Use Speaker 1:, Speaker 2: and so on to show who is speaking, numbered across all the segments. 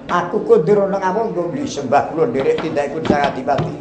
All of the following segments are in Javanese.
Speaker 1: Aku kondur nang awong nggo sembah kula nderek tindakipun Sang Adipati.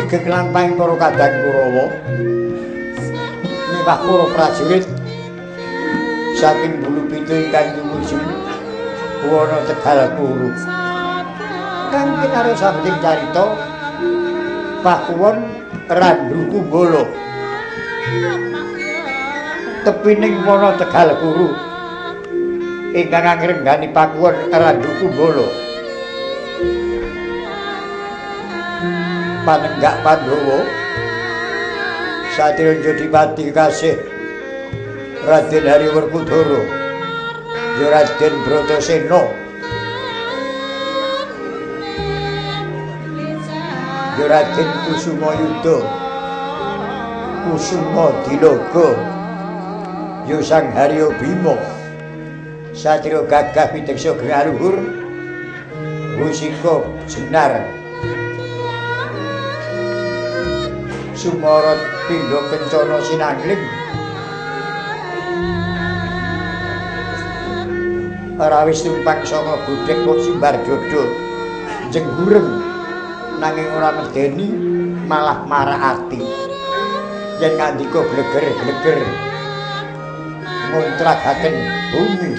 Speaker 1: Keklampahing para kadang Kurawa miwah para prajurit saking Bulu Pitu ingkang tumuju Wana Tegal Kuru kang kinarya sabeting carita Pakuwon Randu Kumbala tepining Wana Tegal Kuru ingkang angrenggani Pakuwon Randu Kumbala Panenggak Pandhawa Satya Jodipati kasih Raden Hariwerkudara ya Raden Bratasena ya Raden Kusumayuda Kusumadinaga ya Sang Harya Bima Satya gagah witeksa gnaluhur Wusika Jenar Sumarot Pindha Kencana Sinangling Rawis tumpang sanga budhek kok simbar dodo jenggureng nanging ora medeni malah marak ati yen ngandika bleger-bleger ngontrakaken bumi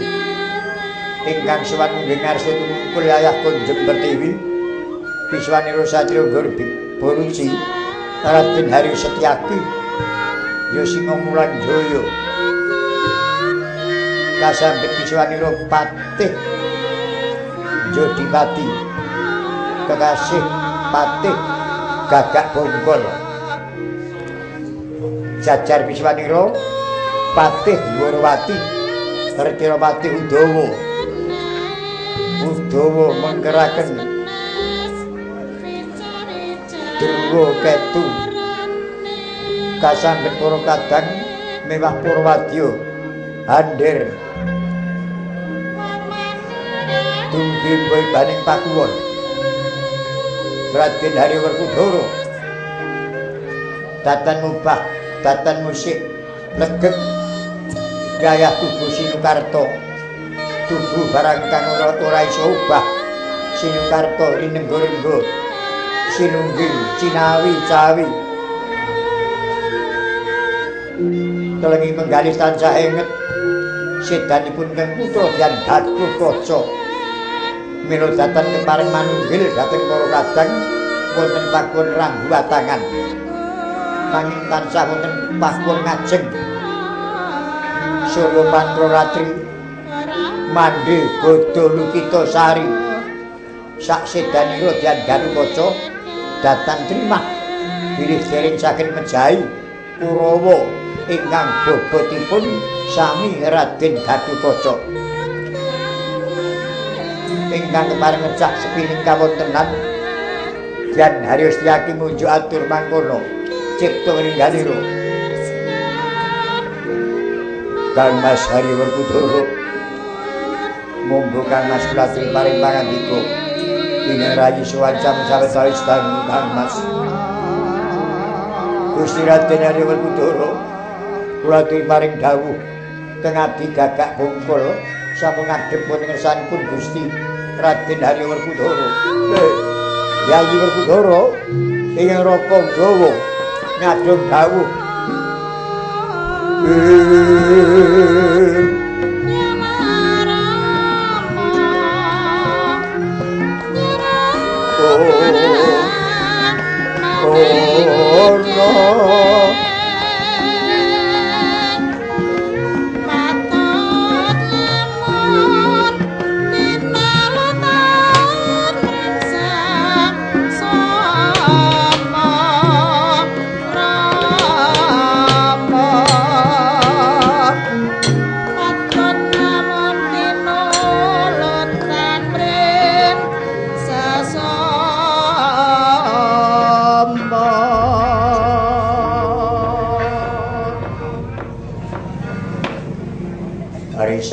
Speaker 1: ingkang sowan nggih ngarsa tumungkul ayah Konjeng Pertiwi Biswanira Satya Gurbi Boruci Raden Hari Setyaki ya Singa Mulan Jaya kasambet biswanira Patih Jodipati kekasih Patih Gagak Bongkol jajar biswanira Patih Dwarawati Retropati Udawa mengkeraken Durwa Ketu kasambet para kadang mewah Purwadya Hander Tumbi boy baning pakuwon Raden Hari Werkudara tatan mubah tatan musik legek gayah tubuh Sinukarta tubuh barang kang ora iso ubah Sinukarta rinenggo-renggo sinungging cinawi cawi telengi menggali tansah enget sedanipun kang putra Hyang Gatotkaca mila datan kepareng manunggil dhateng para kadang wonten pakon rambu watangan nanging tansah wonten pakon ngajeng Surya Patra Ratri Mande Godo Lukita Sari sak sedanira Hyang Gatotkaca datan trimah bilih dereng saged mejahi Kurawa ingkang bobotipun sami Raden Gatotkaca ingkang kepareng ngecak sepining kawontenan Hyang Hari Setyaki munjuk atur mangkono cipta ninggalira Kang Mas Hari Werkudara monggo Kang Mas Latri paring pangandika Rayi Suwancam sawetawis dangu Kang Mas Gusti Raden Hari Werkudara kula paring dawuh kang abdi Gagak Bongkol sampun ngadhep wonten ngersanipun Gusti Raden Hari Werkudara Yayi Werkudara ingkang raka dawa ngadhep dawuh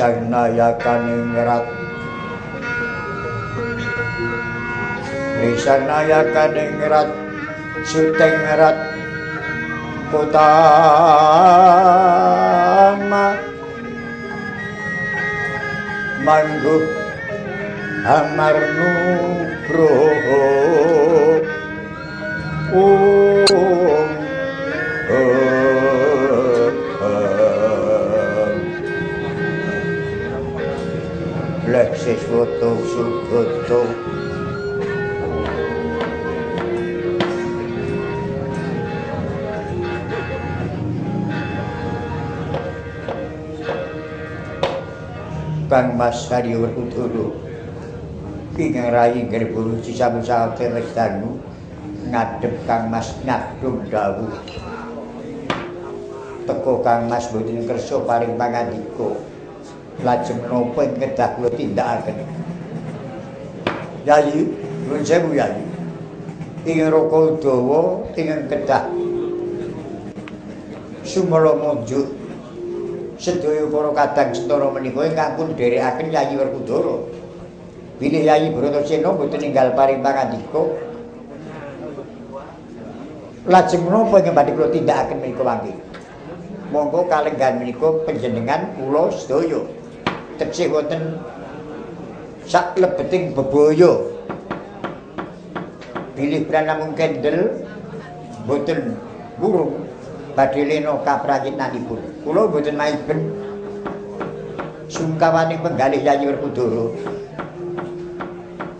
Speaker 1: Sang nayakaning ngerat Risang nayakaning ngerat Suteng ngerat Kutama Mangguh Amarnubroho Seswoto Sugoto Kang Mas Hari Werkudara ingkang rayi Boruci sampun-sampun dangu ngadhep Kang Mas nyadhung dawuh teko Kang Mas boten kersa paring pangandika lajeng menapa ing kedah kula tindakaken Yayi nuwun sewu Yayi ing Raka Udawa ingkang kedah sumala munjuk sedaya para kadang setara menika ingkang pun dherekaken Yayi Werkudara bilih Yayi Bratasena boten ninggal paring pangandika lajeng menapa ing badhe kula tindakaken menika mangke monggo kalenggan menika panjenengan kula sedaya teksih wonten sak lebeting bebaya bilih pranamung kendel boten burung badhe lena kaprayitnanipun kula boten maiben sungkawaning penggalih Yayi Werkudara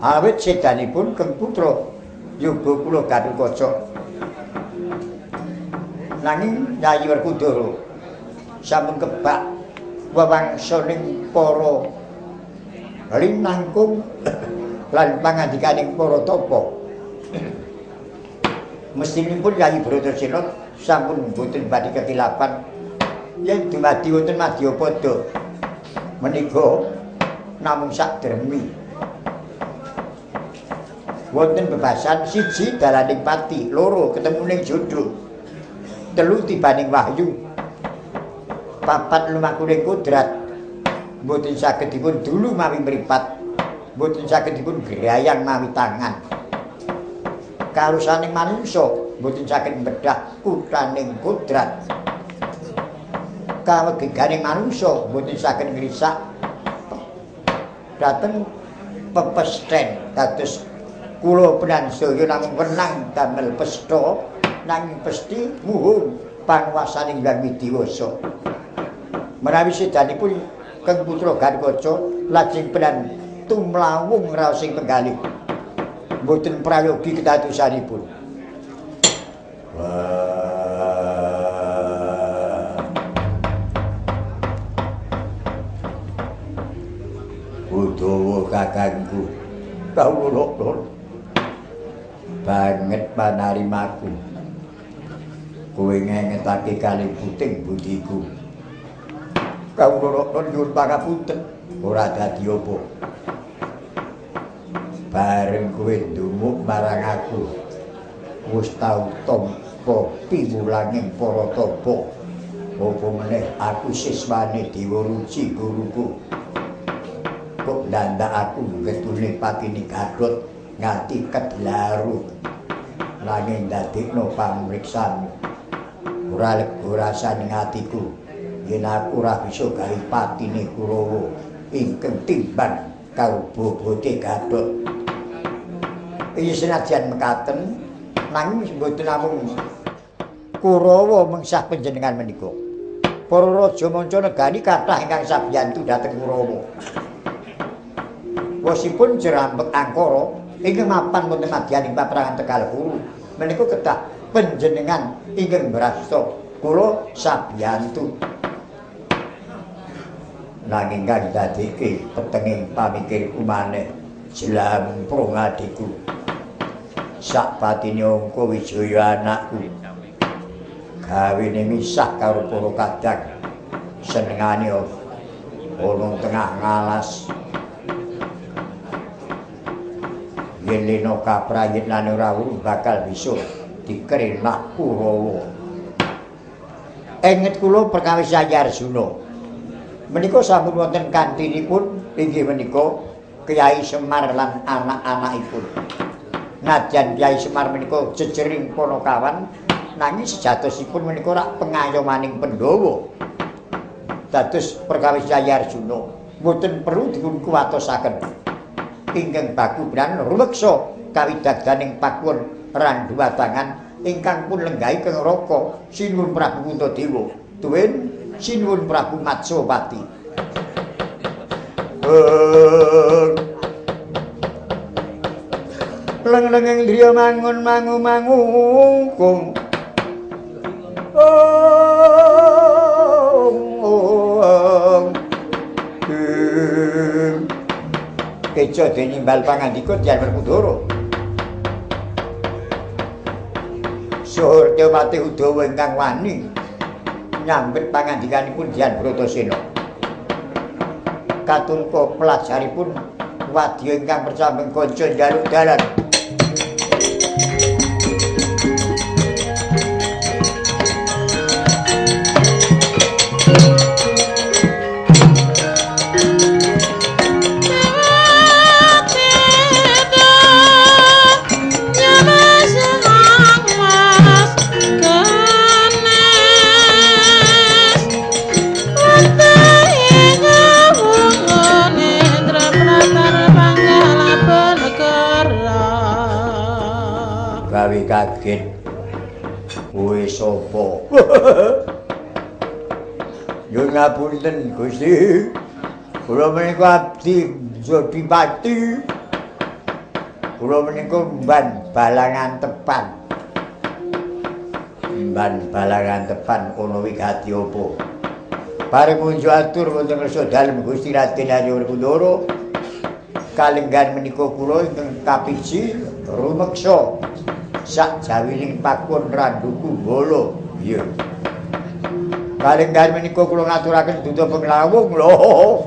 Speaker 1: awit sedanipun keng putra yoga kula Gatotkaca. Nanging Yayi Werkudara sampun kebak wewangsaning para linangkung lan pangandikaning para tapa. Mestinipun Yayi Bratasena sampun boten badhe kekilapan yen dumadi wonten Madyapada menika namung sak dremi. Wonten bebasan siji dalaning pati, loro ketemuning jodoh, telu tibaning wahyu, papat lumakuning kodrat, mboten saged dipun dulu mawi mripat, mboten saged dipun grayang mawi tangan. Karusaning manungsa mboten saged mbedhah kuthaning kodrat. Kawegeganing manungsa mboten saged ngrisak dhateng pepesthen dados kula Pransaya namung wenang damel pesta nanging pesthi muhung panguwasaning Hyang Widiwasa. Menawi sedanipun Kang Putra Gatotkaca lajeng penan tumlawung raosing penggalih mboten prayogi kedadosanipun. Udawa kakangku kawula banget panarimaku. Kowe ngengetake kalih puting budiku. Kawula nyuwun pangapunten ora dadi apa. Bareng kowe ndumuk marang aku wis tau tampa piwulanging para tapa. Apa meneh aku siswane Dewa Ruci guruku. Kok ndandak aku getune patine Gatot nganti kedlaru. Nanging ndadekno pamriksan ora lega rasane atiku yen aku ora bisa gawe patine Kurawa ingkang timbang karo bobote Gatot. Iki senajan mekaten nanging mboten namung Kurawa mengsah panjenengan menika. Para raja manca negari kathah ingkang sabiyantu dhateng Kurawa. Wasipun Jerambek Angkara ingkang mapan wonten madyaning paprangan Tegal Hulu menika kedah panjenengan ingkang brasta kula sabiyantu. Nanging kang dadeke petenging pamikirku maneh jlamprung adhiku. Sak patine angka Wijaya anakku. Gawene misah karo para kadang. Senengane ana tengah ngalas. Yen lena kaprayit lan ora urung bakal bisa dikrenak Kurawa. Enget kula perkawis Yayi Arjuna. Menika sampun wonten kantinipun inggih menika Kyai Semar lan anak-anakipun. Nadyan Kyai Semar menika jejering Panakawan nanging sejatosipun menika rak pengayomaning Pandhawa. Dados perkawis Yayi Arjuna mboten perlu dipun kuwatosaken. Ingkang baku benan rumeksa kawidagdaning pakuwon randuwatangan ingkang pun lenggahi keng raka sinuwun Prabu Puntadewa tuwin sinuwun Prabu Matsapati. Leng-lengeng driya mangun mangu-mangungkung. Keca denimbal pangandika Dyang Werkudara. Suhur Mati Udawa ingkang wani nyambet pangandikanipun Dyang Bratasena. Katumpa pelajaripun wadya ingkang persambeng kanca njaluk dalan. Kaget kowe sapa? Nyuwun ngapunten Gusti. Kula menika abdi Jodipati. Kula menika mban balangan tepan. Mban balangan tepan ana wigati apa? Bareng munjuk atur wonten kersa dalem Gusti Raden Haryo Werkudara. Kalenggan menika kula ingkang kapiji rumeksa sak jawining pakon randuku bala. Iya. Kalenggan menika kula ngaturaken duta penglawung lho.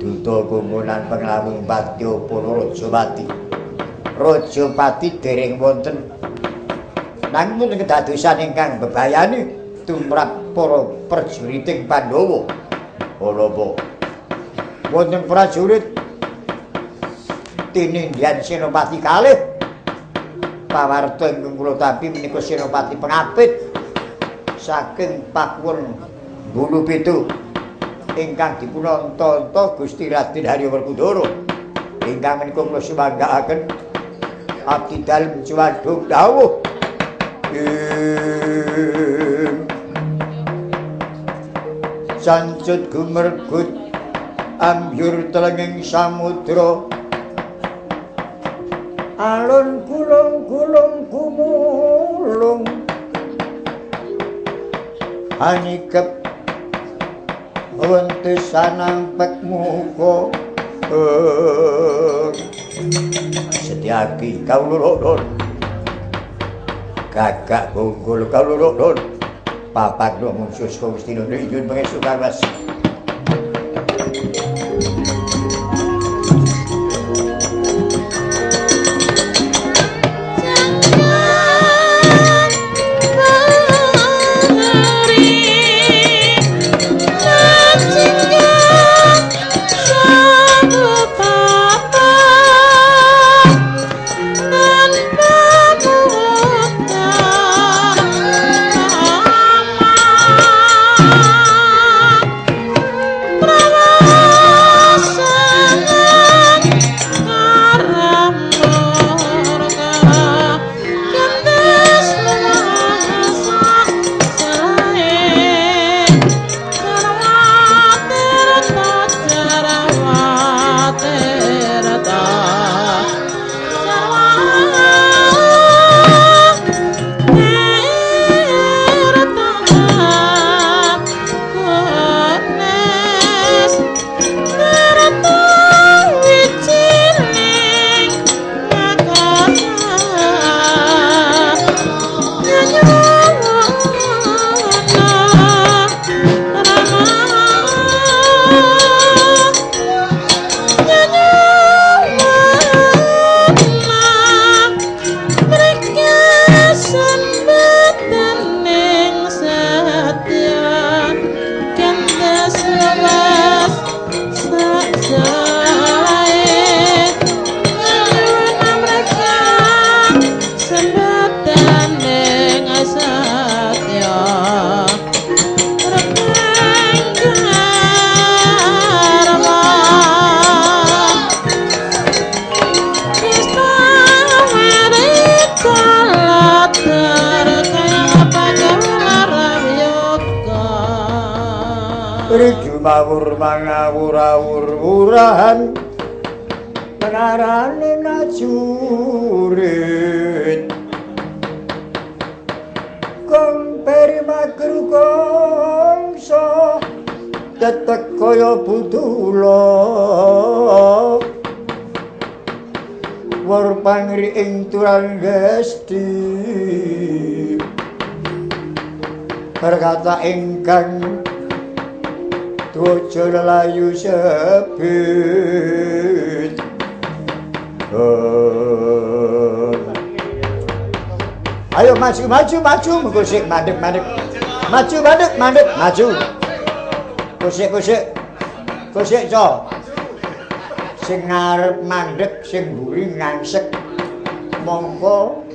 Speaker 1: Duta kongkonan penglawung Patyapala Rajapati. Rajapati dereng wonten nanging kedadosan ingkang bebayani tumrap para prajuriting Pandhawa. Ala wonten prajurit tinindyan Senopati kalih pawarta ingkang kula tampi menika Senopati pengapit saking Pakuwon Bulu Pitu ingkang dipunanta Gusti Raden Haryo Werkudara ingkang menika kula sumanggaaken abdi dalem juwadhung dawuh sancut gumergut ambyur telenging samudra alun gulung-gulung gumulung hanikep wonten sanampek muka Setyaki kawula gagak bonggol kawula papak do musuh Gusti Nuwun pangestu kawas Mawur mangawur-awur-wurahan penarane najurit kong peri magru kongso tetek kaya budula war pangri ing Turanggesti perkata ingkang Tujuh layu sebit Ayo maju Kusik mandek Maju mandek Kusik co Sing ngarep mandek Sing mburi ngangsek Mongko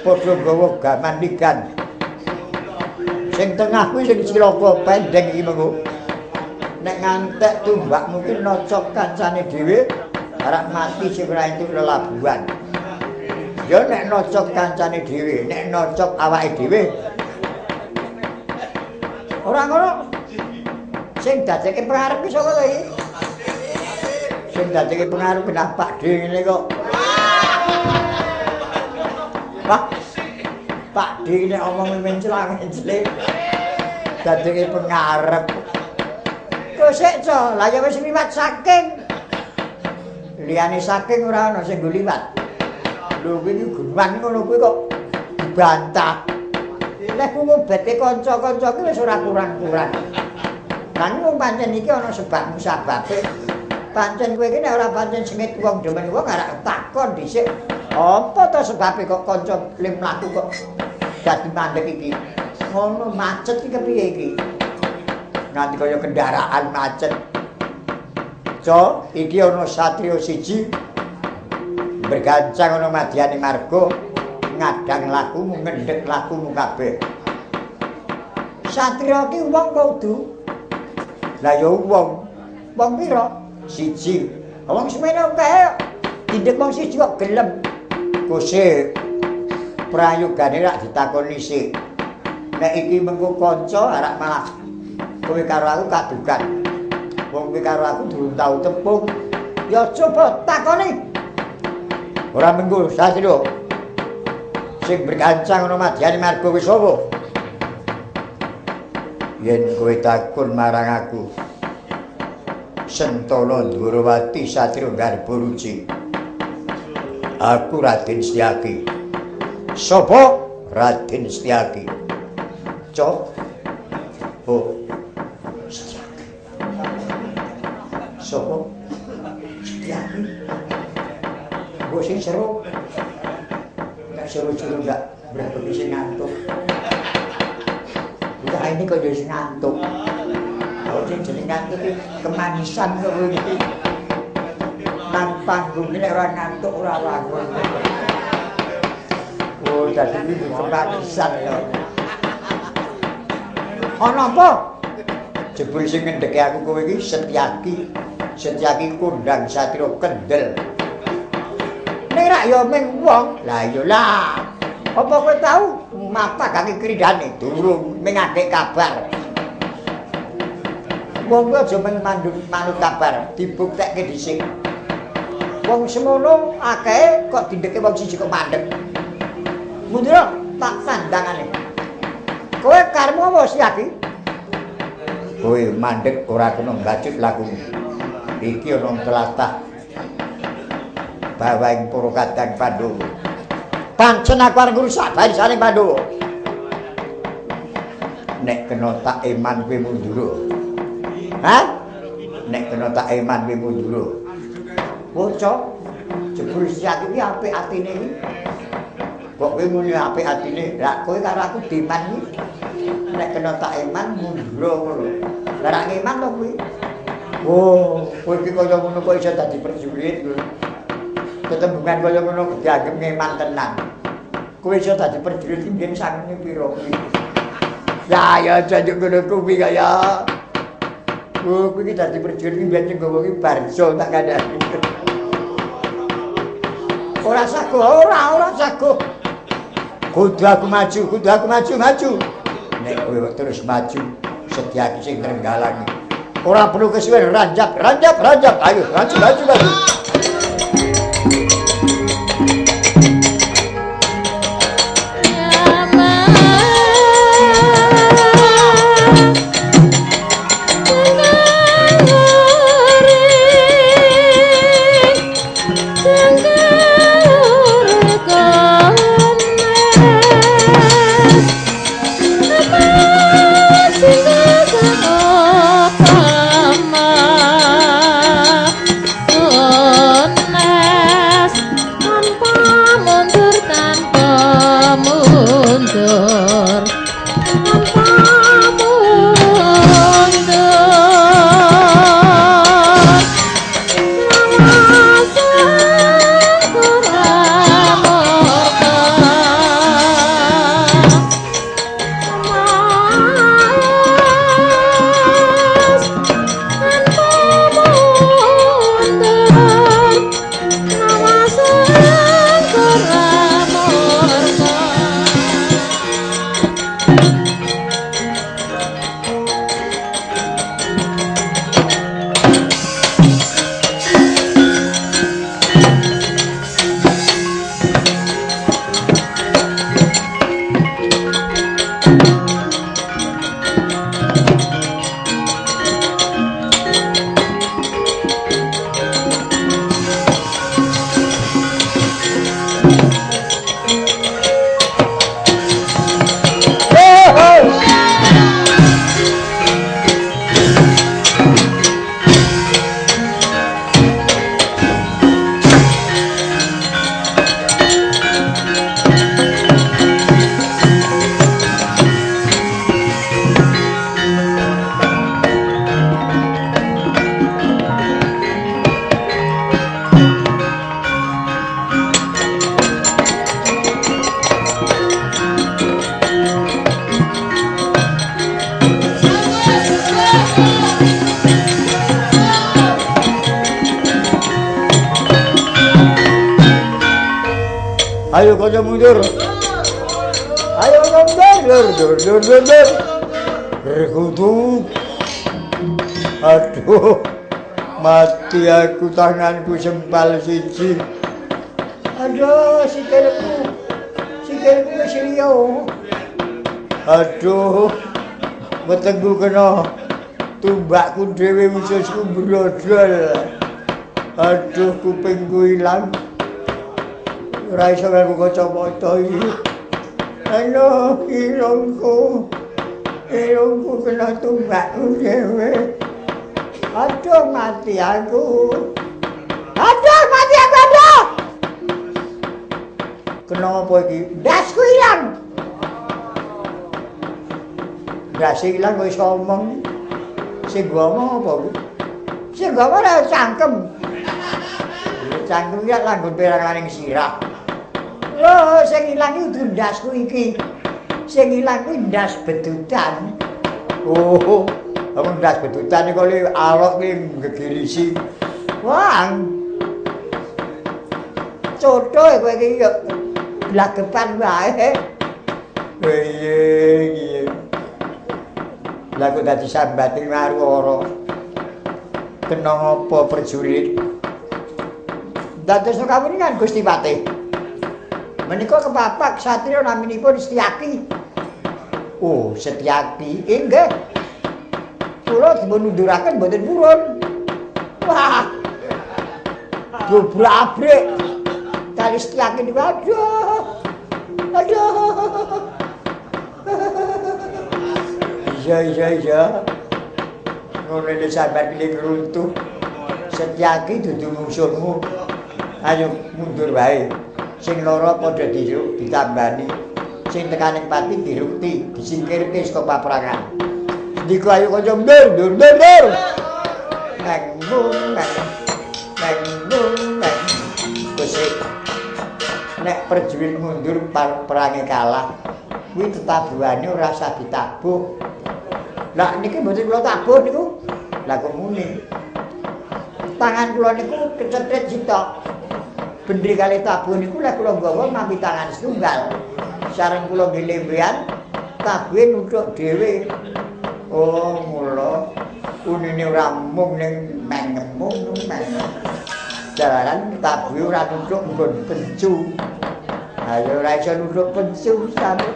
Speaker 1: padha gawa gaman ligan Sing tengah kuwi sing cilaka pendeng iki mengko nek ngantek tumbak mungkin nocok kancane dhewe arek mati sing ora itu lelabuhan ya nek nocok kancane dhewe nek nocok awake dhewe ora ngono sing dadeke pengarep iso kok iki sing dadeke pengarep nampak dhewe ngene kok Wah. Pak D nek omong menclang-mencling. Dadi pengarep. Kok sik, Co? Lah ya wis liwat saking. Liyane saking ora ana sing nggo liwat. Lho kuwi guman ngono kuwi kok dibantah. Lek ngobete kanca-kanca kuwi wis ora kurang-kurang. Lan wong pancen iki ana sebab musababe. Pancen kowe iki nek ora pancen sengit wong demen wong ora takon dhisik. Apa to sebabe kok kanca lim mlaku kok dadi mandek iki? Ngono macet iki kepiye iki? Nanti kaya kendaraan macet. Co, iki ana satriya siji bergancang ana madyane marga ngadang lakumu ngendhek lakumu kabeh. Satriya ki wong kudu. Lah ya wong. Wong pira? Siji. Wong semene kae ndek wong siji kok gelem. Kose prayogane rak ditakoni sik. Nek iki mengko kanca arak malah kowe karo aku kadukan. Wong kowe karo aku durung tau tepung. Ya coba takoni. Ora mengko Satrio. Sing berkancang ana madyane marga wis apa? Yen kowe takon marang aku. Sentana Ndwarawati Satrio Garba Ruci. Aku Raden Setyaki. Sapa? Raden Setyaki. Cok. Oh. Setyaki. Sapa? Setyaki. Mbok sing seru. Enggak seru-seru enggak berapa bisa ngantuk. Udah ini kok jadi ngantuk. Kalau sing jeneng ngantuk iki kemanisan kok iki. Nang panggung nek ora ngantuk ora wangun. Oh, dadi iki kemanisan lho. Ana apa? Jebul sing ngendheke aku kowe iki Setyaki. Setyaki kondang Satria Kendel. Nek rak ya ming wong, lah ya lah. Apa kowe tau mapagake krindane? Durung ming akeh kabar. Wong kuwi aja mung manut kabar, dibuktekke dhisik. Wong semono akeh kok dindeke wong siji kok mandeg. Mundur tak sandangane. Kowe karemu apa Setyaki? Kowe mandeg ora kena ngacut lakumu. Iki ana tlatah bawahing para kadang Pandhawa. Pancen aku arep ngrusak barisane Pandhawa. Nek kena tak eman kowe mundur. Hah? Nek kena tak eman kowe mundur. Bocah jebul Setyaki iki apik atine iki. Kok kowe muni apik atine? Lah kowe karo aku diman iki. Nek kena tak eman mundur ngono. Lah rak eman to kuwi. Oh, kowe iki kaya ngono kok iso dadi prajurit lho. Ketembungan kaya ngono dianggep ngeman tenan. Kowe iso dadi prajurit iki mbiyen sangene pira kuwi. Ya ya janjuk ngono kuwi kaya. Oh, kowe iki dadi prajurit iki mbiyen nggawa iki barjo tak kandhani. Ora sago, ora sago. Kudu aku maju. Nek kowe terus maju, Setyaki sing Trenggalang. Ora perlu kesuwen ranjap. Ayo, maju. Ayo kanca mundur. Ayo mundur. Berkutuk. Aduh. Mati aku tanganku sempal siji. Aduh sikilku wis riyo. Aduh. Wetengku kena tumbakku dhewe ususku brodol. Aduh kupingku ilang. Ora iso karo kacamata iki. Aduh irungku kena tumbakku dhewe. Aduh mati aku. Kenapa iki? Ndasku ilang. Ndas ilang kok iso omong. Sing ngomong apa ku? Sing ngomong ora cangkem. Cangkem ya langgon perang-laning sirah. Lho, sing ilang iki kudu ndasku iki. Sing ilang kuwi ndas bedutan. Oh. Aku ndas bedutan iki kok awak iki gegirisi. Wah. Coto kowe iki yo blagepan wae. Iya. Lah kok dadi sambati marwara. Kena apa prajurit? Dados kawuningan Gusti Patih. Menika kepapak satriya naminipun Setyaki. Oh, Setyaki. Nggih. Kula dipun nunduraken mboten purun. Wah. Dobrak-abrik. Kali Setyaki niku aduh. Iya. Ngono iki sampeyan iki runtuh. Setyaki dudu musuhmu. Ayo mundur wae. Sing lara padha ditambani. Sing tekaning pati dirukti, disingkirke saka paprangan. Ndika ayo kanca mundur. Gusti. Nek prajurit mundur perange kalah, kuwi tetabuhane ora usah ditabuh. Lah niki mboten kula tabuh niku. Lah kok muni. Tangan kula niku kecetrit sitok. Bendri kali tabuh niku lek kula nggawa nampi tangan setunggal. Sareng kula nggih lembean, tabuhe nuthuk dhewe. Oh, mula unine ora mung ning mengemung. Jalaran tabuhe ora nuthuk nggon pencu. Ayo ora iso nuthuk pencu sampe.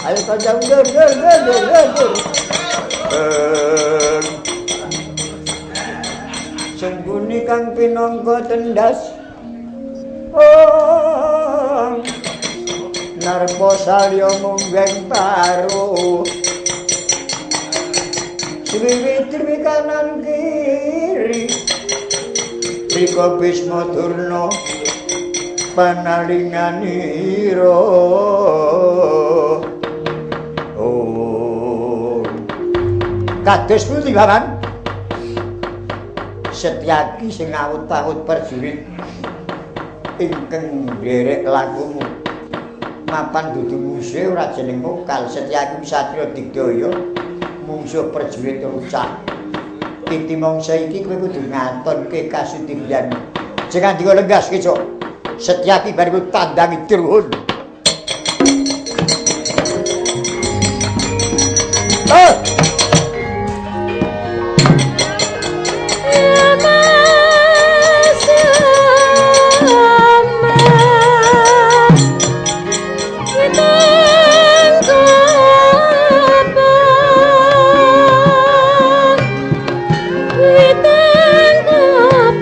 Speaker 1: Ayo kanca mundur. Sengguni kang pinangka tendas. Oh, narpa salya munggeng paru. Sriwitri kanan kiri. Rika Bisma Durna panalinganira. Oh. Kados pundi, Paman? Setyaki sing awut-awut prajurit ingkang nderek lakumu mapan dudu musuh ora jeneng mokal. Setyaki satriya digdaya mungsuh prajurit rucak. Titi mangsa iki kowe kudu ngatonke kasudibyan. Jangan digo legas kecok. Setyaki bariku tandangi Dirhun.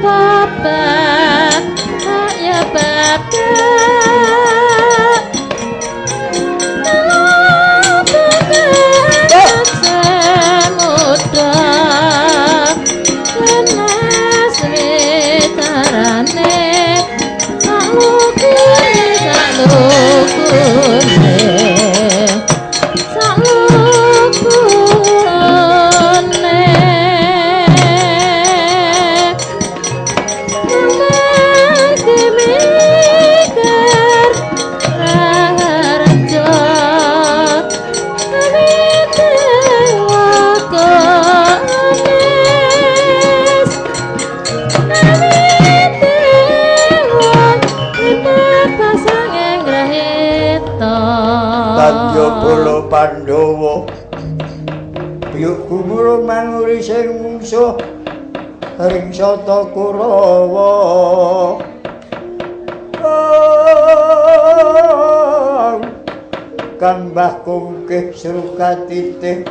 Speaker 2: Baba, ya Baba.
Speaker 1: Sandya Bala Pandhawa Biyuk gumurung manuri sing mungsuh ring sata Kurawa Kambah kungkih srukatitih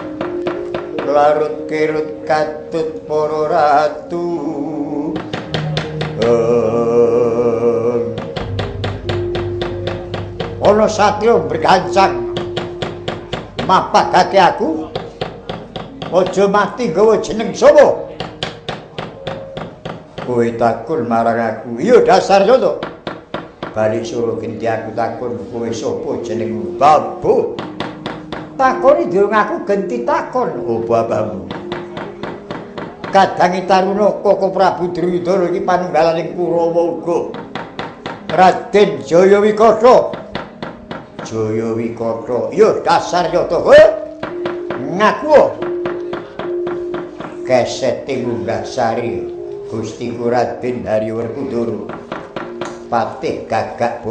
Speaker 1: larut kirut katut para ratu ana satya bergancang mapagake aku aja mati nggawa jeneng sapa kowe takon marang aku iya dasar to bali suruh genti aku takon kowe sapa jenengmu babu takoni durung aku genti takon oh babamu kadangi taruna Koko Prabu Duryudana iki panunggalaning Kurawa uga Raden Jayawikata iya dasar yo to kowe ngaku kesete Lunggasari Gustiku Raden Haryawerkudara Patih Gagak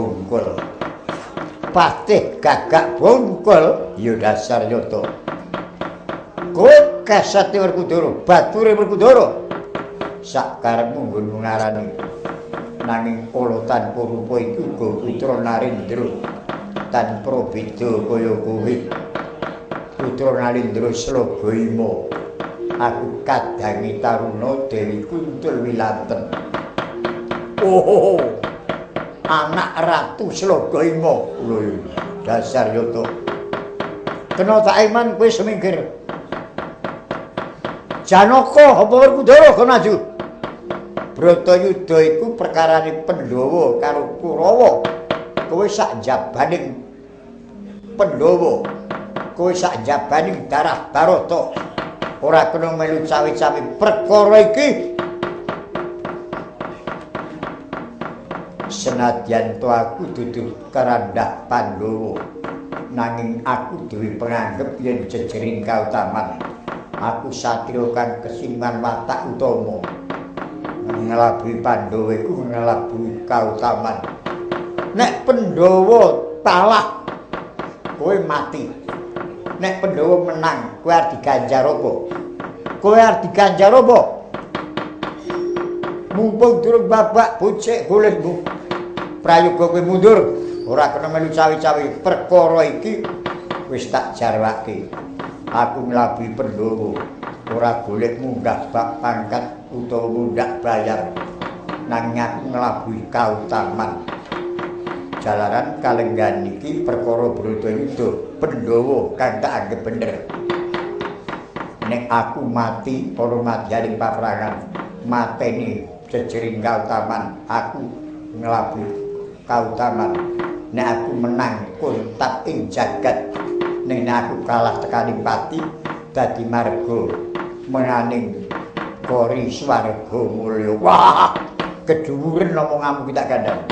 Speaker 1: Bungkul ya dasar nyoto kowe kesate Werkudara bature Werkudara sakarepmu nggon ngarani nanging polotan Purupa iku uga putra Narendra tanpa beda kaya kowe putra Narendra Slagayama aku kadangi taruna Dewi Kuntul Wilanten oh anak Ratu Slagayama lho dasar yoto kena tak iman kowe semingkir Janaka apa Werkudara kon maju Bratayuda iku perkarane Pandhawa karo Kurawa kowe sak jabaning Pandhawa kowe sak jabaning darah Barata ora kena melu cawe-cawe perkara iki senadyan to aku dudu karandah Pandhawa nanging aku duwe penganggep yen jejering kautaman aku satria kang kesiningan watak utama nglabuhi Pandhawa iku nglabuhi kautaman nek Pandhawa talah kowe mati nek Pandhawa menang kowe arep diganjar apa mumpung durung babak bocek golekmu prayoga kowe mundur ora kena melu cawe-cawe perkara iki wis tak jarwake aku nglabuhi Pandhawa ora golek munggah bak pangkat utawa mundak bayar nanging aku nglabuhi kautaman jalaran kalenggan iki perkara Bratayuda Pandhawa kang tak anggap bener nek aku mati para madyaning paperangan mateni jejering kautaman aku nglabuhi kautaman nek aku menang kuntap ing jagat nek aku kalah tekaning pati dadi marga menaning kori swarga mulya wah kedhuwuren omonganmu ki tak kandhani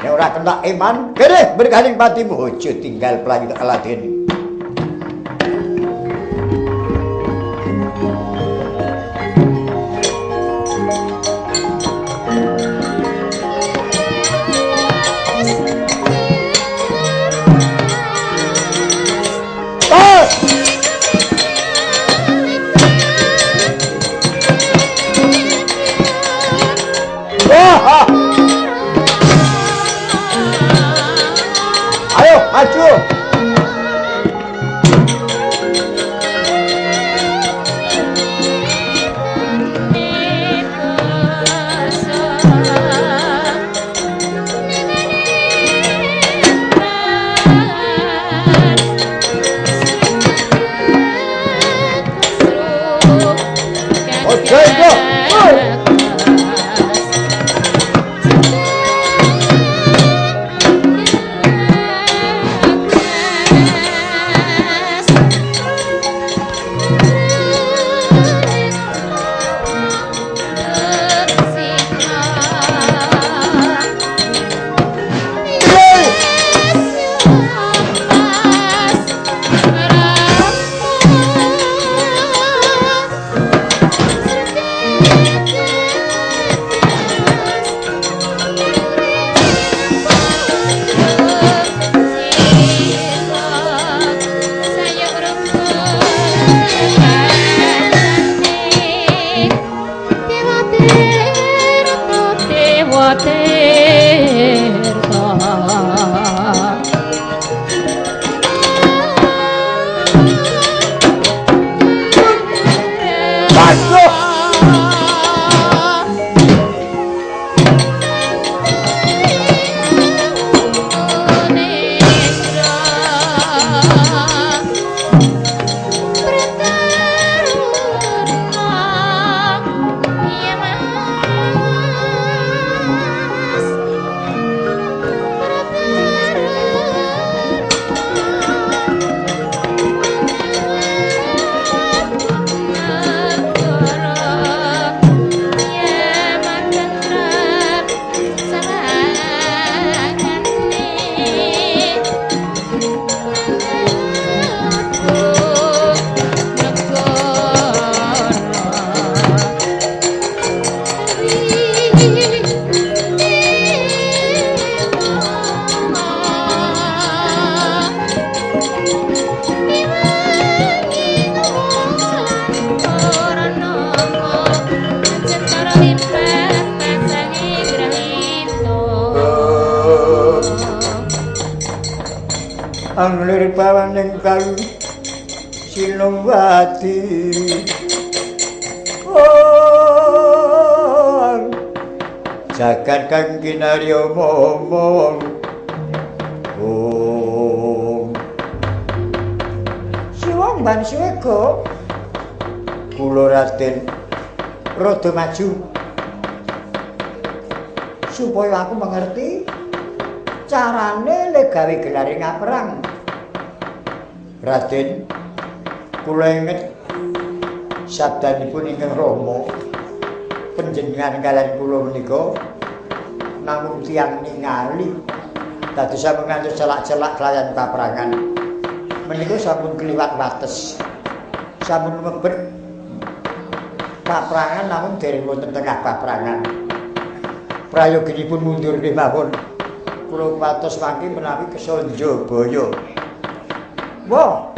Speaker 1: nek ora kena iman kene bergaling patimu aja tinggal pelayu tak ladeni maju anglir bawaning kayu Sinowati jagat kang kinarya momong siwang ban siwego kula Raden rada maju supaya aku mengerti carane le gawe gelare ngaperang Raden kula inget sabdanipun ingkang Rama panjenengan kaliyan kula menika namung tiyang ningali dados sampun ngantos celak-celak kelayan paprangan menika sampun kliwat wates sampun mebet paprangan namun dereng wonten tengah paprangan prayoginipun mundur nggih mawon kula patos mangke menawi kesanja baya wah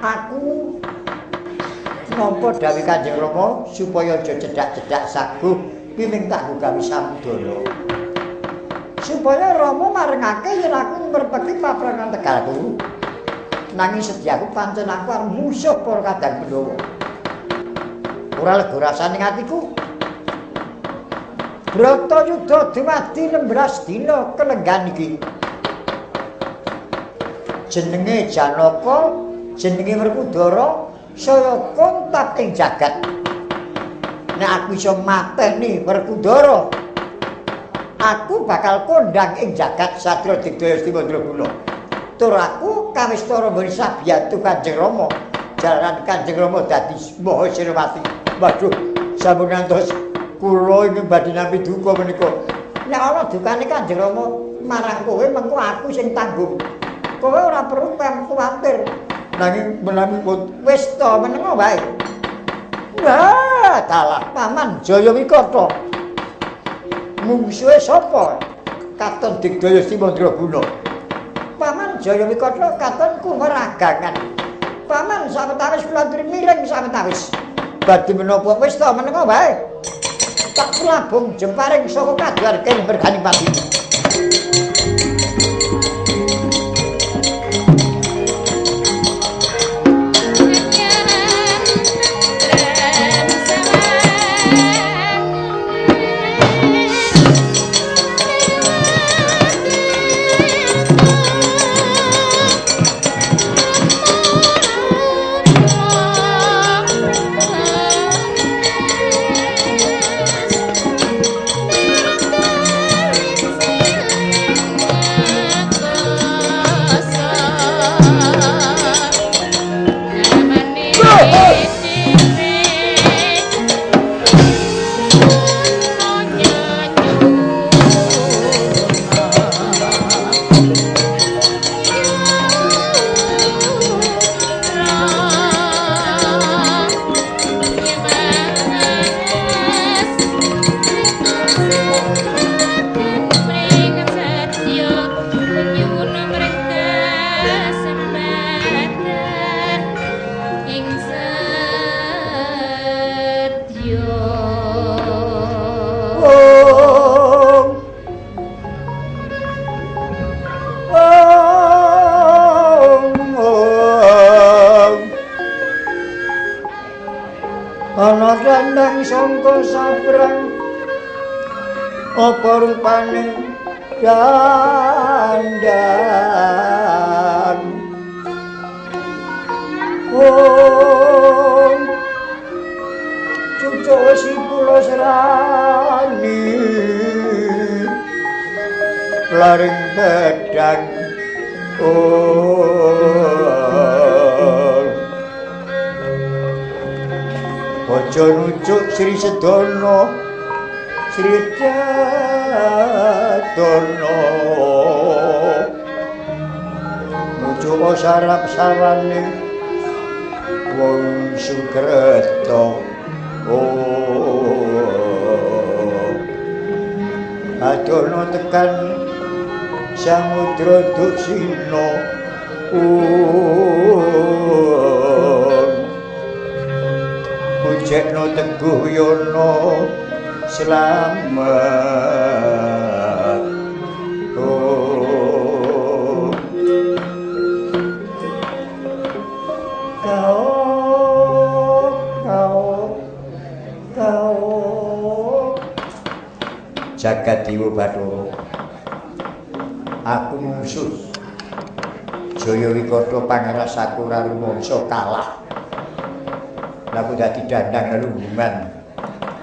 Speaker 1: aku nampa dawuh Kanjeng Rama supaya aja cedhak-cedhak saguh pimintaku gawe samudana supaya Rama marengake yen aku merpeki paprangan Tegalku nanging sediaku pancen aku arep musuh para kadang Pandhawa ora lega rasane atiku Bratayuda dumadi 16 dina kelenggan iki jenenge Janaka jenenge Werkudara saya kontak ing jagat nek aku iso mateni Werkudara aku bakal kondang ing jagat Satya Digdaya Stimandraguna tur aku kawistara mburi sabiyatu Kanjeng Rama jalaran Kanjeng Rama dadi Maha Sirawati waduh sampun ngantos kula iki badhe nampi duka menika nek ana dukane Kanjeng Rama marang kowe mengko aku sing tanggung kowe ora perlu kuwatir nanging menawi wis to menengo wae wah dalah Paman Jayawikata mungsuhe sapa Katon Digdaya Stimandraguna Paman Jayawikata katon kumeragangan Paman sawetawis kula aturi miring sawetawis badhe menapa wis to menengo wae tak prabung jemparing saka kadarking bergani pati ana sandang sangka sabrang apa rupane dandang cucuk si kula serani laring bedang aja nucuk Sri Sedana Sri Dadana nucuk sarap sawane wong Sukreta adono tekan samudra Duksina Jekno Teguh Yono selamat Baladewa Bathara. Aku musuh Jayawikata pangeras Sakura rumangsa kalah. Aku dadi dandang lelunggungan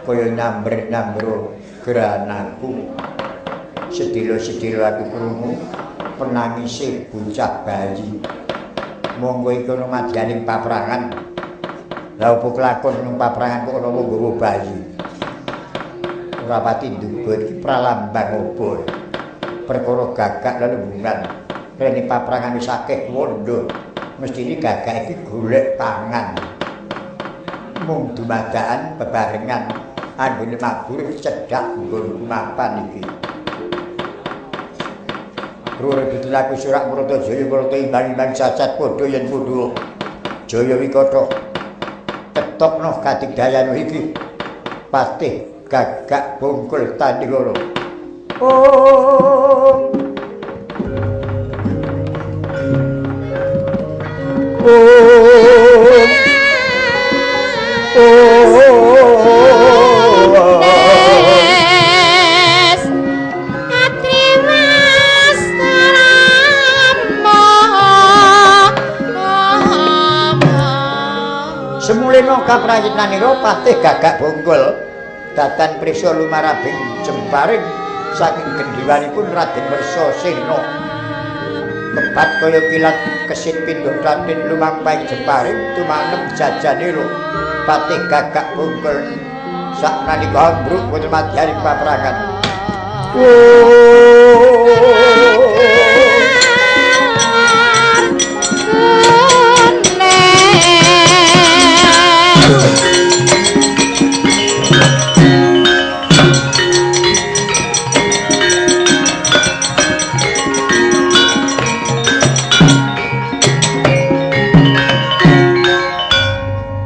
Speaker 1: kaya nyambrek-nyambro geranaku. Sedilo-sedilo aku krungu penangise bocah bayi. Monggo iku ana madyaning paprangan. Lah opo kelakon nang paprangan kok ana wong nggawa bayi. Ora pati nduga iki pralambang opo. Perkara gagak lelunggungan. Rene paprangan wis akeh wondo. Mestine gagak iki golek pangan. Mung dumadakan bebarengan anggone mabur cedhak nggon mapan iki. Rure ditulaku surak Bratajaya Brata imbang-imbang cacat padha yen padha. Jayawikata ketokno kadigdayan iki. Patih Gagak Bungkul Tandingara. Oh. Semulena kaprayitnanira Patih Gagak Bungkul datan prisa lumarabing jemparing saking gendhiwanipun Raden Wersasena. Kepat kaya kilat kesit pindha Raden lumampahing jemparing tumanem jajanira Patih Gagak Bungkul saknanika ambruk wonten madyaning paprangan.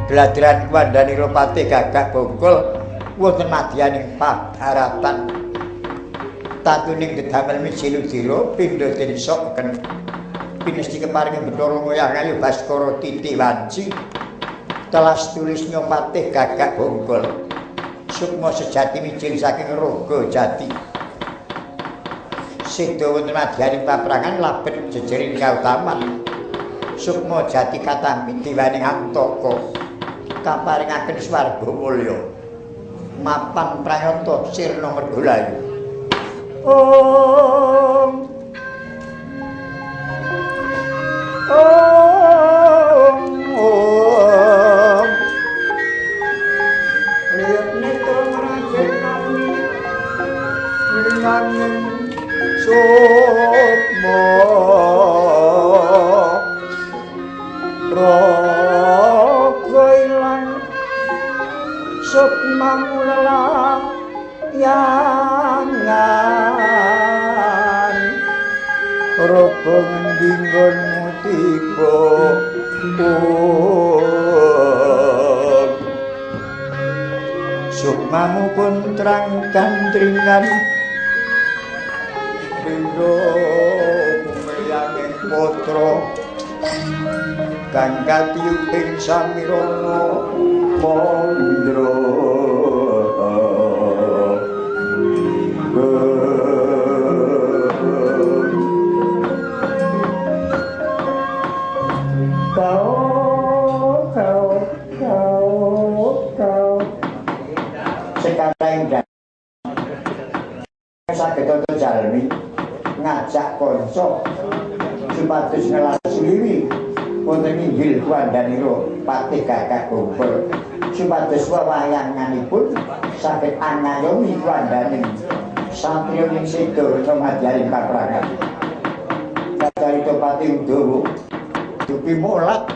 Speaker 1: Gladiran kuwandanira Patih Gagak Bungkul wonten madyaning pabaratan. Tatuning dedamel Misiludira pindha densoken pinesti keparing Bathara Moyang Ayu Baskara Titi Wanci. Telas tulisnya Patih Gagak Bungkul. Sukma sejati micil saking raga jati. Seda wonten madyaning paprangan labet jejering kautaman. Sukma jati katampi diwaning antaka. Kaparingaken swarga mulya mapan prayata sirna mergolayu. Om Om Om lihat netra ngrajekani liyane sukma sukma mula yangan rogo ngendi nggonmu tiba sukmamu pun terang kandringan pindha kumeyanging putra kang katiyuping samirana Mondro sekarang saged toto jalmi ngajak kanca supados ngelasuli wonten inggil kuwandanira Patih Gagak Bungkul supados wewayanganipun saged angayomi kuwandaning satriya ing seda madyaning paprangan. Kacarita Patih Udawa dupi molat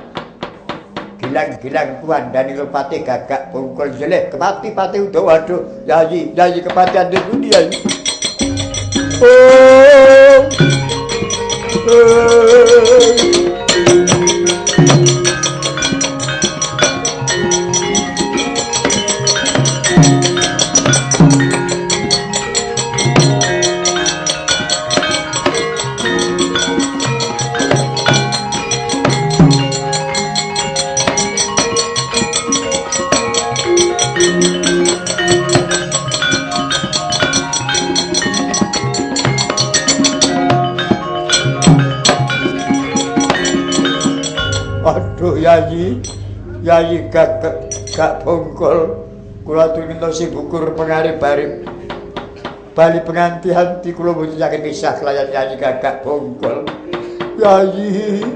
Speaker 1: gilang-gilang kuwandanira Patih Gagak Bungkul jeleh kepati Patih Udawa. Waduh yayi kepatian di dunia ini. Aduh Yayi, Yayi gak bongkol. Kula aturi ngentosi bukur pengarep-arep. Bali pengantian di kula mboten yakin pisah kelayan Yayi gagak bongkol. Yayi,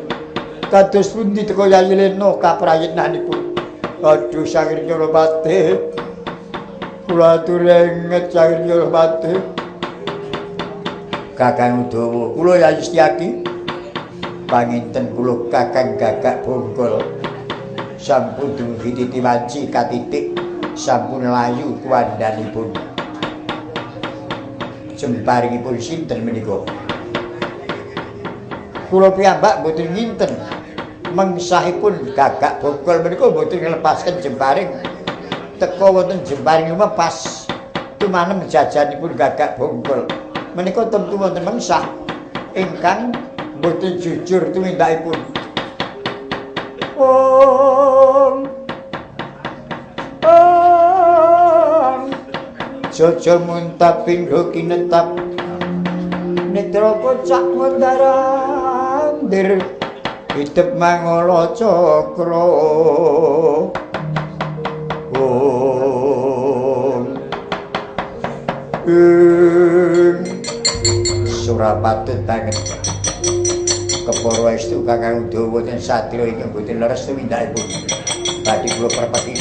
Speaker 1: kados pundi teko Yayi Lena kaprayitnanipun? Aduh Sang Nyolopati. Kula aturi enget Sang Nyolopati. Kakang Udawa, kula Yayi Setyaki. Panginten kula Kakang gagak bongkol. Sampun dumugi titi wanci katitik, sampun layu kuwandanipun. Jemparingipun sinten menika? Kula piyambak mboten nginten. Mengsahipun gagak bongkol menika mboten nglepasken jemparing. Teka wonten jemparing lumah pas tumanem jajanipun gagak bongkol. Menika tentu wonten mengsah ingkang mboten jujur tumindakipun. Jojo muntap pindho kinetap netra kocak mondarandir hidup mangala cakra Surapatut banget kepara estu Kakang Udawa ten satya ingkang boten leres tumindakipun badhe kula perpati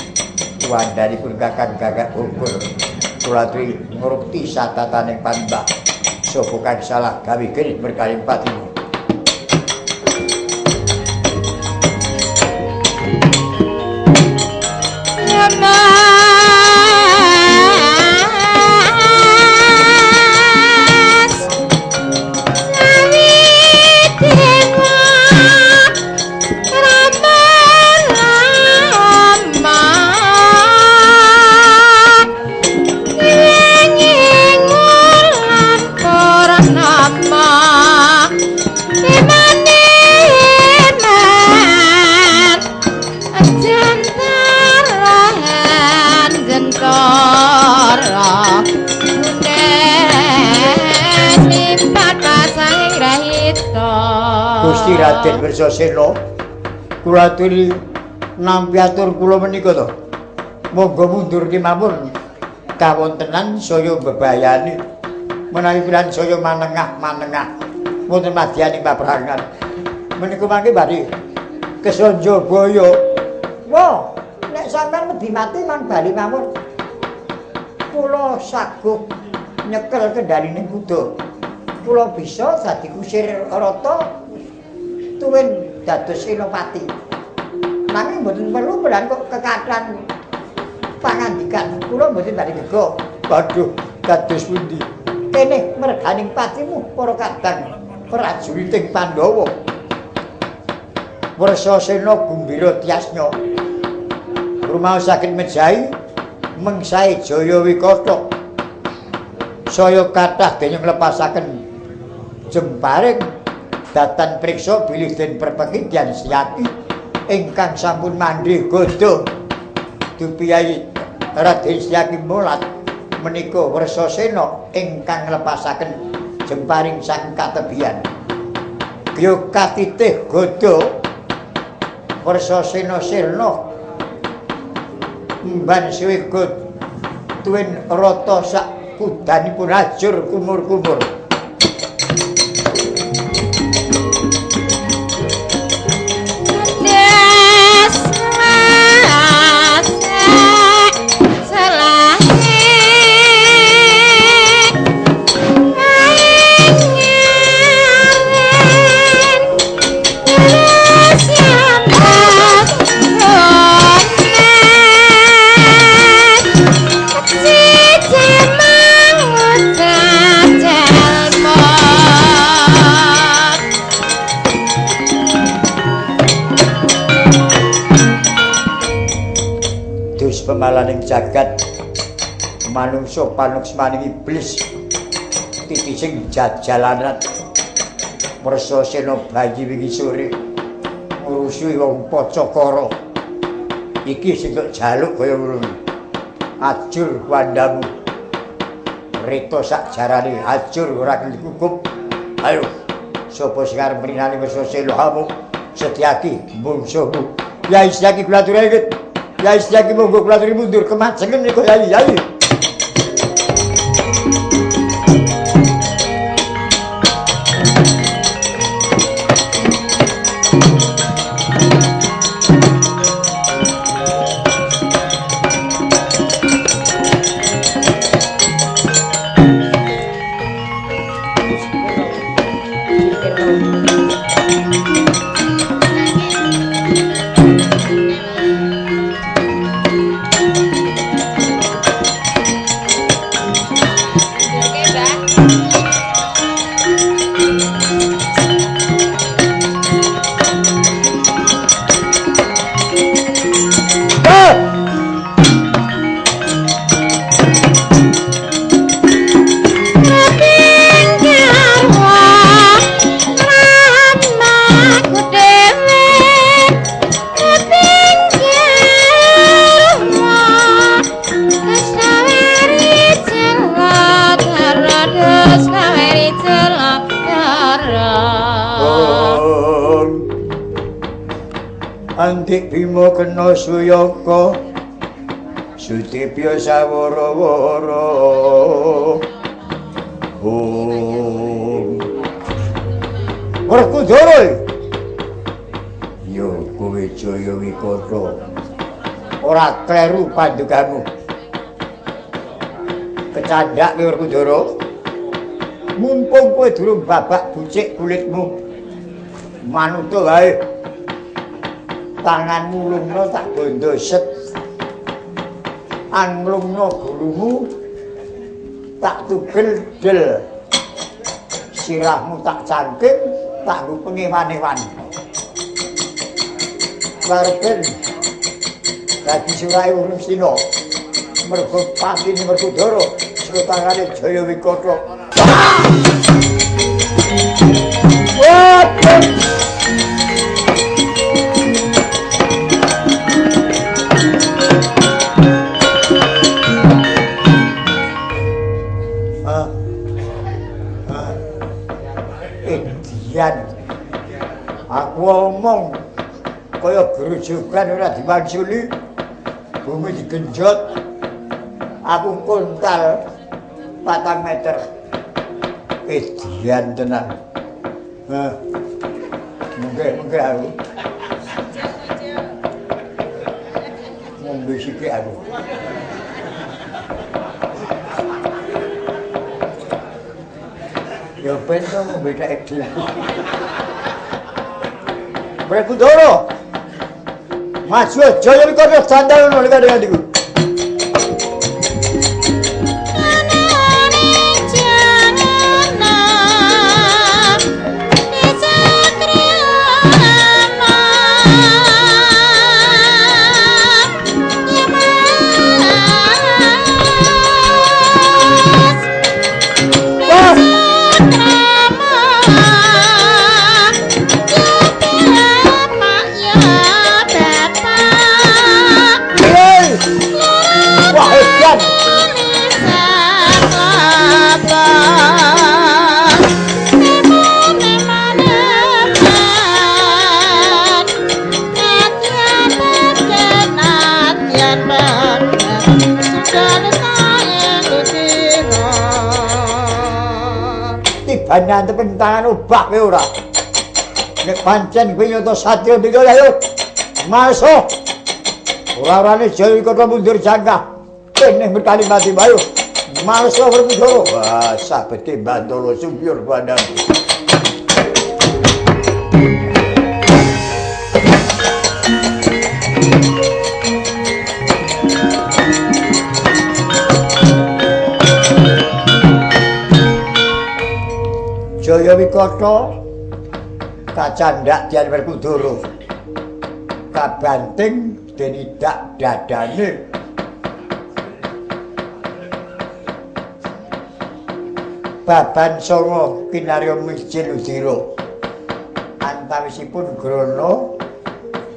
Speaker 1: tuandanipun Kakang gagak bongkol. Kula aturi ngrukti satataning pambak sapa kang salah gawe gening berkaling patimu. Gusti Raden Bersasena, kula aturi nampi atur kula menika to. Monggo mundur kemawon kawontenan saya bebayani menawi piran saya manengah-manengah wonten madyaning paprangan. Menika mangke badhe kesonjo boyo. Wah, nek sampean wedi mati man bali mawon. Kula saguh nyekel kendalining kuda. Kula bisa dadi kusir rata tuwin dados senopati. Nanging mboten perlu belan kok kekathan pangandikan. Kula mboten badhe bega. Waduh, dados pundi? Kene merganing patimu para kadang prajuriting Pandhawa. Wersasena Gumbira Tyasnya. Rumaosaken mejahi mengsae Jaya Wikata. Saya kathah dening nglepasaken jemparing datan priksa bilih den perpeki Dyang Setyaki ingkang sampun mandhih godha Dupiyai Raden Setyaki Molat menika Wersasena ingkang nglepasaken jemparing sang katebian. Griya katitih godha Wersasena sirna mban siwih tuwin rata sak kudanipun ajur kumur-kumur. Pemalaning jagat manungsa panuksmaning iblis titising jajalanan Wersasena bayi wingi sore ngurusi wong Pacakara iki sing kok jaluk kaya ngono ajur wandamu rita sak jarane ajur ora dikukup. Ayo sapa sing arep mrinani Wersasena hamu Setyaki bungsuku. Yai Setyaki kula aturi Yai Setyaki monggo kula aturi mundur kemajengen nika Yai. Antik Bima kena suyaka Sudibya sawara-wara Werkudara ya kowe Jaya Wikata ora kleru pandugamu kecandhak Werkudara mumpung kowe durung babak bucik kulitmu manut wae tanganmu lungno tak bondo set anglungno gulumu tak tugel del sirahmu tak cangking tak pengewan-ewan warben dadi surahe urip sina mergo patine Werkudara saka tangane Jaya Wikata Aku omong kaya gerujukan ora diwangsuli bumi digenjot aku kontal 4 meter edian tenan mungkin aku ngombe sithik aku ya pengen ngombe tak edian Werkudara maju Jaya Wikata sandal ngono kadang-kadang Nyantepen tangan obah kowe ora. Nek pancen kowe nyata satya mriko ayo. Masuk. Ora-orane Jaya Wikata mundur jangkah. Kene berkali mati bayu. Masuk Werkudara. Wah, sabete Bantala sumpyur bandaku. Jaya Wikata kacandhak Dyang Werkudara kabanting denidak dadane baban sanga kinarya micil udira antawisipun grana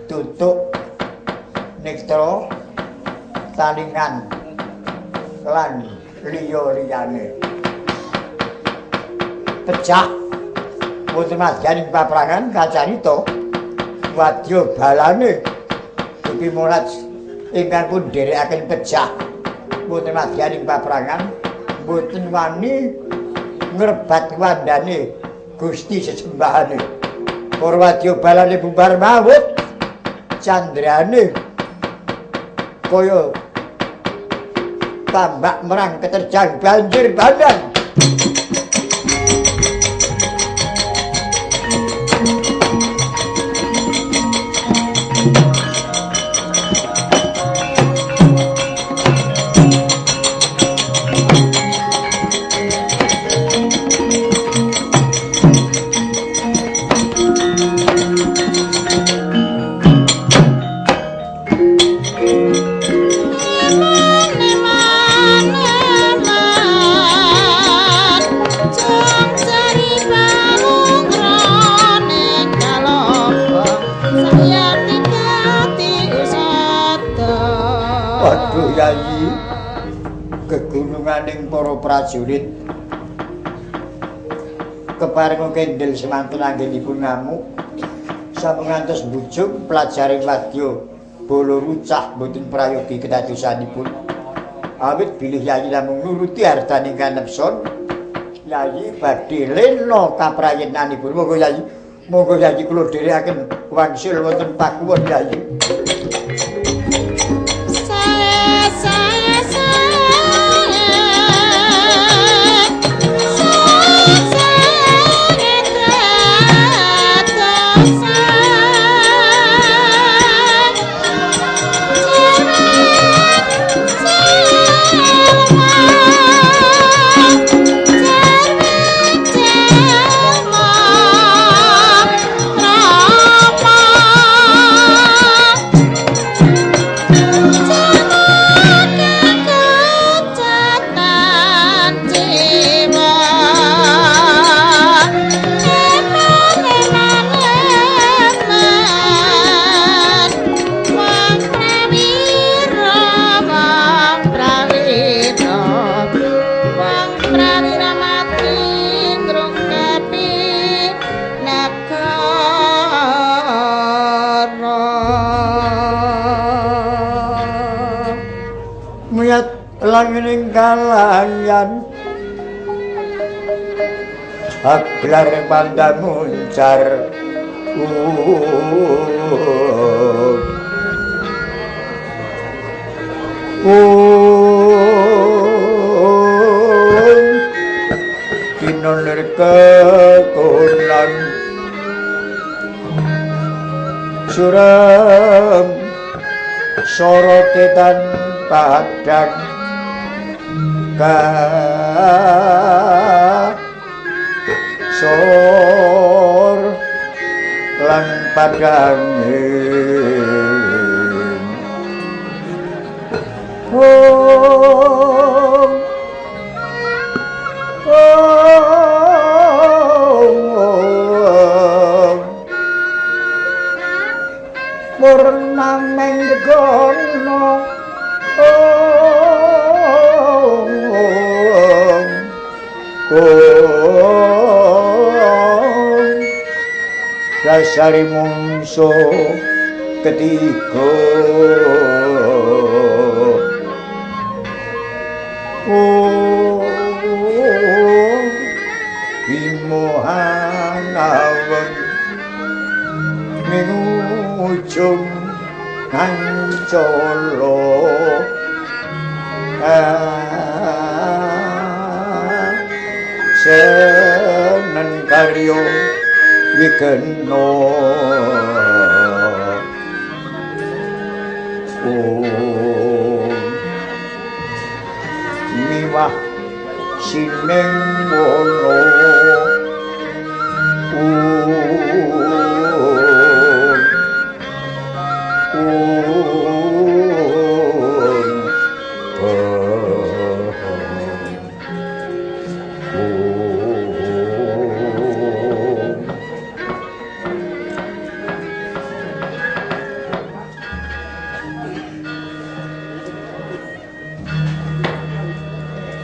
Speaker 1: tutuk nektra talingan lan liya-liyane pecah wonten madyaning paprangan kacarita wadya balane iki mulat ingkang pun dherekaken pejah mboten madyaning paprangan mboten wani ngrebat wandane Gusti sesembahane para wadya balane bubar mawut candrane kaya tambak merang keterjang banjir bandang. Kegununganing para prajurit keparing kendel semanten anggenipun ngamuk sampun ngantos mbujuk pelajaring wadya bala rucah boten prayogi kedadosanipun awit bilih Yayi namung nuruti hartaning kanepson Yayi badhe lena kaprayitnanipun monggo Yayi kula dherekaken wangsul wonten pakuwon Yayi. Langining kalangan aglar pandang muncar kinolir kekulan suram sorotetan padang sor lan padanging purnameng gono dasari mungso ketiga imohanawen ning ujung kancala senen karya wigena miwah sining wono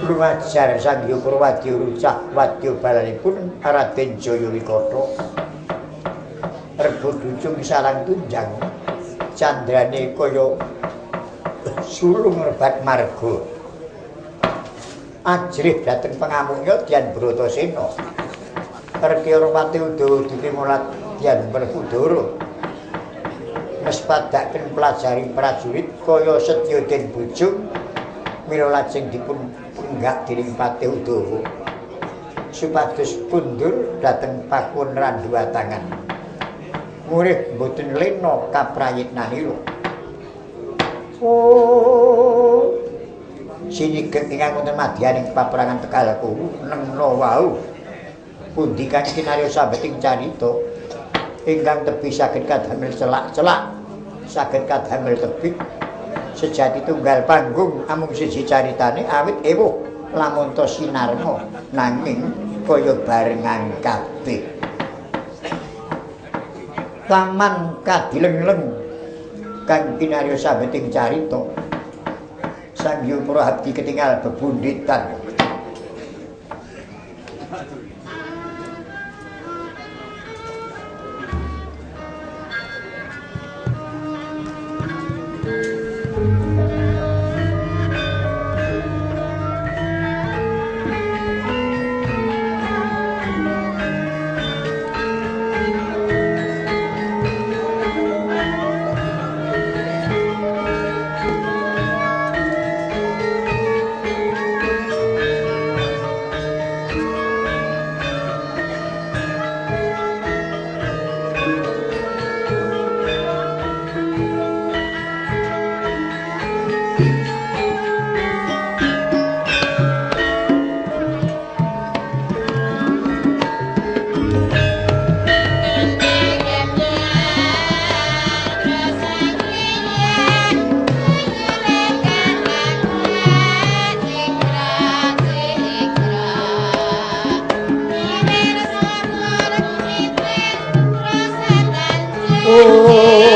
Speaker 1: Lumajar Sangya Purwadya rucah wadya balanipun Raden Jayawikata. ducung sarang tunjang candrane kaya sulung rebat marga ajrih dhateng pangamungya Dyan Bratasena Rekyara Pati Udawa ditimulat Dyan Werkudara mespadaken pelajari prajurit kaya setya den bojong mila lajeng dipun penggak dening Pati Udawa supados kundur dhateng pakuwon Randuwatangan murih boten lena kaprayitnanira oh sinigeng ingkang wonten madyaning paperangan Tegalku nengna wau pundi kang kinarya sabeting carita ingkang tebih saged kadamel celak-celak saged kadamel tebih sejati tunggal panggung amung siji caritane awit ewuh lamun to sinarma nanging kaya barengan kabeh taman kadilengleng kang kinarya sabeting carita Sang Hyang Prahabdi ketinggal bebunditan oh